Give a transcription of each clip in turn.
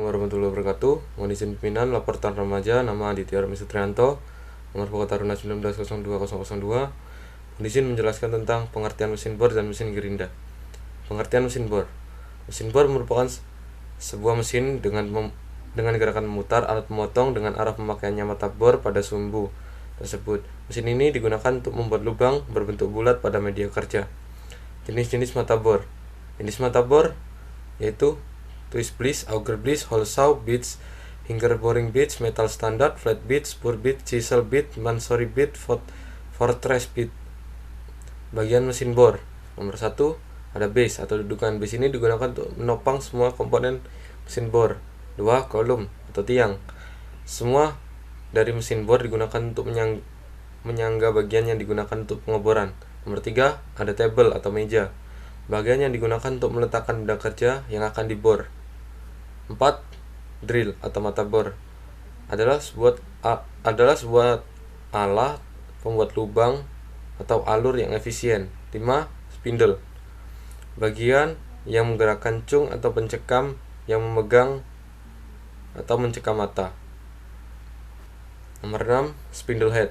Warahmatullahi wabarakatuh. Mohon izin pimpinan laporan remaja, nama Aditya Rami Sutrianto, nomor pokok taruna 19.02.002. Mohon izin menjelaskan tentang pengertian mesin bor dan mesin gerinda. Pengertian mesin bor. Mesin bor merupakan sebuah mesin dengan gerakan memutar alat pemotong dengan arah pemakaiannya mata bor pada sumbu tersebut. Mesin ini digunakan untuk membuat lubang berbentuk bulat pada media kerja. Jenis-jenis mata bor. Jenis mata bor yaitu twist bridge, auger bridge, hole saw bits, finger boring bits, metal standard, flat bits, spur bit, chisel bit, mansori bit, fortress bit. Bagian mesin bor. Nomor 1 ada base atau dudukan. Base ini digunakan untuk menopang semua komponen mesin bor. 2 kolom atau tiang. Semua dari mesin bor digunakan untuk menyangga bagian yang digunakan untuk pengeboran. Nomor 3 ada table atau meja. Bagian yang digunakan untuk meletakkan benda kerja yang akan dibor. 4. Drill atau mata bor adalah sebuah alat pembuat lubang atau alur yang efisien. 5. Spindle, bagian yang menggerakkan cung atau pencekam yang memegang atau mencekam mata. Nomor 6. Spindle head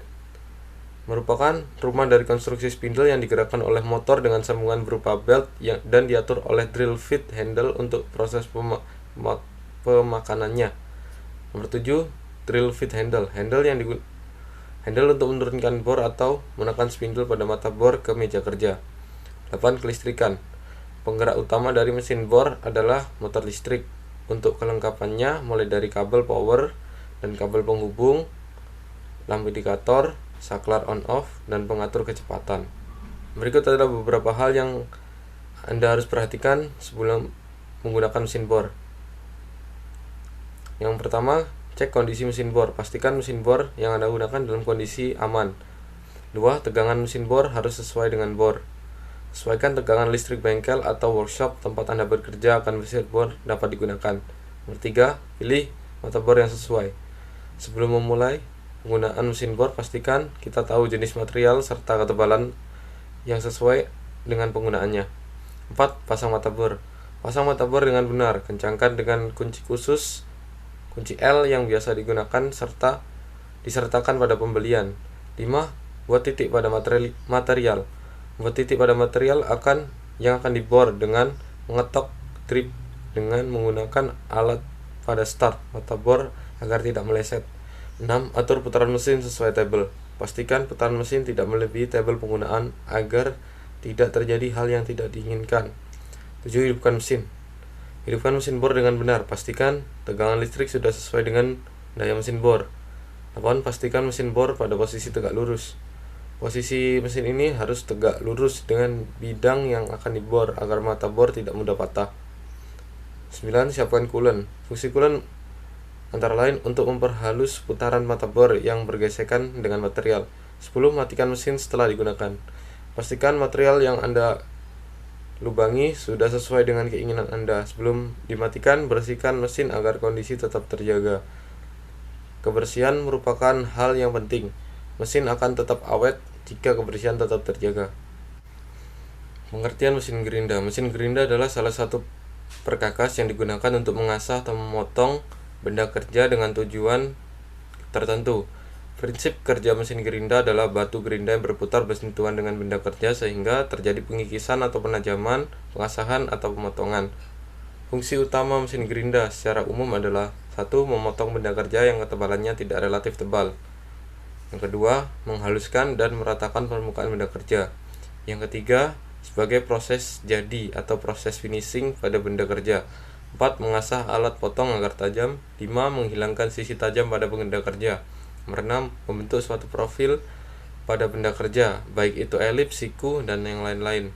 merupakan rumah dari konstruksi spindle yang digerakkan oleh motor dengan sambungan berupa belt dan diatur oleh drill feed handle untuk proses pemakanannya. Nomor 7. Drill feed handle handle untuk menurunkan bor atau menekan spindle pada mata bor ke meja kerja. 8. Kelistrikan. Penggerak utama dari mesin bor adalah motor listrik. Untuk kelengkapannya mulai dari kabel power dan kabel penghubung, lampu indikator, saklar on off, dan pengatur kecepatan. Berikut adalah beberapa hal yang Anda harus perhatikan sebelum menggunakan mesin bor. Yang pertama, cek kondisi mesin bor. Pastikan mesin bor yang Anda gunakan dalam kondisi aman. 2. Tegangan mesin bor harus sesuai dengan bor. Sesuaikan tegangan listrik bengkel atau workshop tempat Anda bekerja akan mesin bor dapat digunakan. Nomor 3. Pilih mata bor yang sesuai. Sebelum memulai penggunaan mesin bor, pastikan kita tahu jenis material serta ketebalan yang sesuai dengan penggunaannya. 4. Pasang mata bor. Pasang mata bor dengan benar. Kencangkan dengan kunci khusus, kunci L yang biasa digunakan serta disertakan pada pembelian. 5. Buat titik pada material. Buat titik pada material yang akan dibor dengan mengetok drip dengan menggunakan alat pada start mata bor agar tidak meleset. 6. Atur putaran mesin sesuai tabel. Pastikan putaran mesin tidak melebihi tabel penggunaan agar tidak terjadi hal yang tidak diinginkan. 7. Hidupkan mesin. Hidupkan mesin bor dengan benar. Pastikan tegangan listrik sudah sesuai dengan daya mesin bor. 8. Pastikan mesin bor pada posisi tegak lurus. Posisi mesin ini harus tegak lurus dengan bidang yang akan dibor agar mata bor tidak mudah patah. 9. Siapkan coolant. Fungsi coolant antara lain untuk memperhalus putaran mata bor yang bergesekan dengan material. 10. Matikan mesin setelah digunakan. Pastikan material yang Anda lubangi sudah sesuai dengan keinginan Anda. Sebelum dimatikan, bersihkan mesin agar kondisi tetap terjaga. Kebersihan merupakan hal yang penting. Mesin akan tetap awet jika kebersihan tetap terjaga. Pengertian mesin gerinda. Mesin gerinda adalah salah satu perkakas yang digunakan untuk mengasah atau memotong benda kerja dengan tujuan tertentu. Prinsip kerja mesin gerinda adalah batu gerinda yang berputar bersentuhan dengan benda kerja sehingga terjadi pengikisan atau penajaman, pengasahan atau pemotongan. Fungsi utama mesin gerinda secara umum adalah 1. Memotong benda kerja yang ketebalannya tidak relatif tebal. Yang kedua, menghaluskan dan meratakan permukaan benda kerja. Yang ketiga, sebagai proses jadi atau proses finishing pada benda kerja. 4. Mengasah alat potong agar tajam. 5. Menghilangkan sisi tajam pada benda kerja. Nomor 6. Membentuk suatu profil pada benda kerja, baik itu elips, siku, dan yang lain-lain.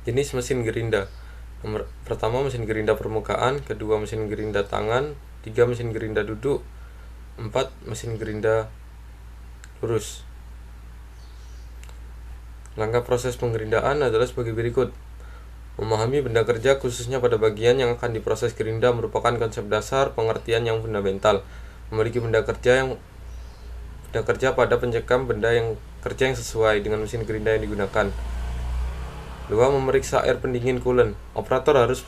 Jenis mesin gerinda. Nomor pertama, mesin gerinda permukaan. Kedua, mesin gerinda tangan. 3. Mesin gerinda duduk. 4. Mesin gerinda lurus. Langkah proses penggerindaan adalah sebagai berikut. Memahami benda kerja khususnya pada bagian yang akan diproses gerinda merupakan konsep dasar pengertian yang fundamental. Memiliki benda kerja pada pencekam benda yang kerja yang sesuai dengan mesin gerinda yang digunakan. 2. Memeriksa air pendingin coolant. Operator harus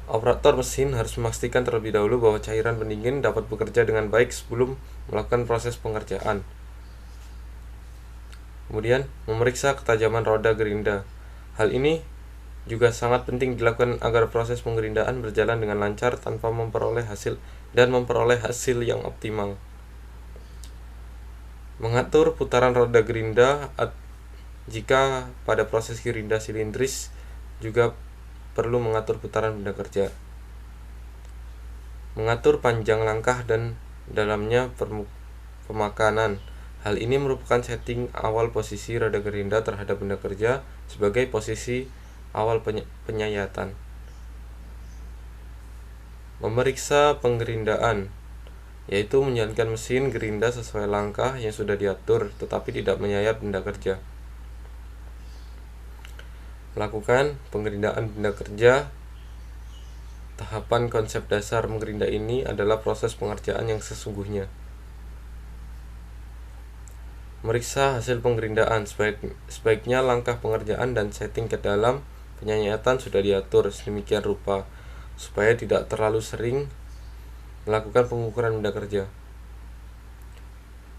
Operator mesin harus memastikan terlebih dahulu bahwa cairan pendingin dapat bekerja dengan baik sebelum melakukan proses pengerjaan. Kemudian, memeriksa ketajaman roda gerinda. Hal ini juga sangat penting dilakukan agar proses pengerindaan berjalan dengan lancar tanpa memperoleh hasil yang optimal. Mengatur putaran roda gerinda jika pada proses gerinda silindris juga perlu mengatur putaran benda kerja. Mengatur panjang langkah dan dalamnya pemakanan. Hal ini merupakan setting awal posisi roda gerinda terhadap benda kerja sebagai posisi awal penyayatan. Memeriksa penggerindaan, yaitu menjalankan mesin gerinda sesuai langkah yang sudah diatur tetapi tidak menyayat benda kerja. Melakukan penggerindaan benda kerja. Tahapan konsep dasar menggerinda ini adalah proses pengerjaan yang sesungguhnya. Meriksa hasil penggerindaan. Sebaiknya langkah pengerjaan dan setting ke dalam penyayatan sudah diatur sedemikian rupa supaya tidak terlalu sering melakukan pengukuran benda kerja.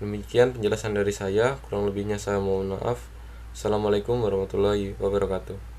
Demikian penjelasan dari saya, kurang lebihnya saya mohon maaf. Assalamualaikum warahmatullahi wabarakatuh.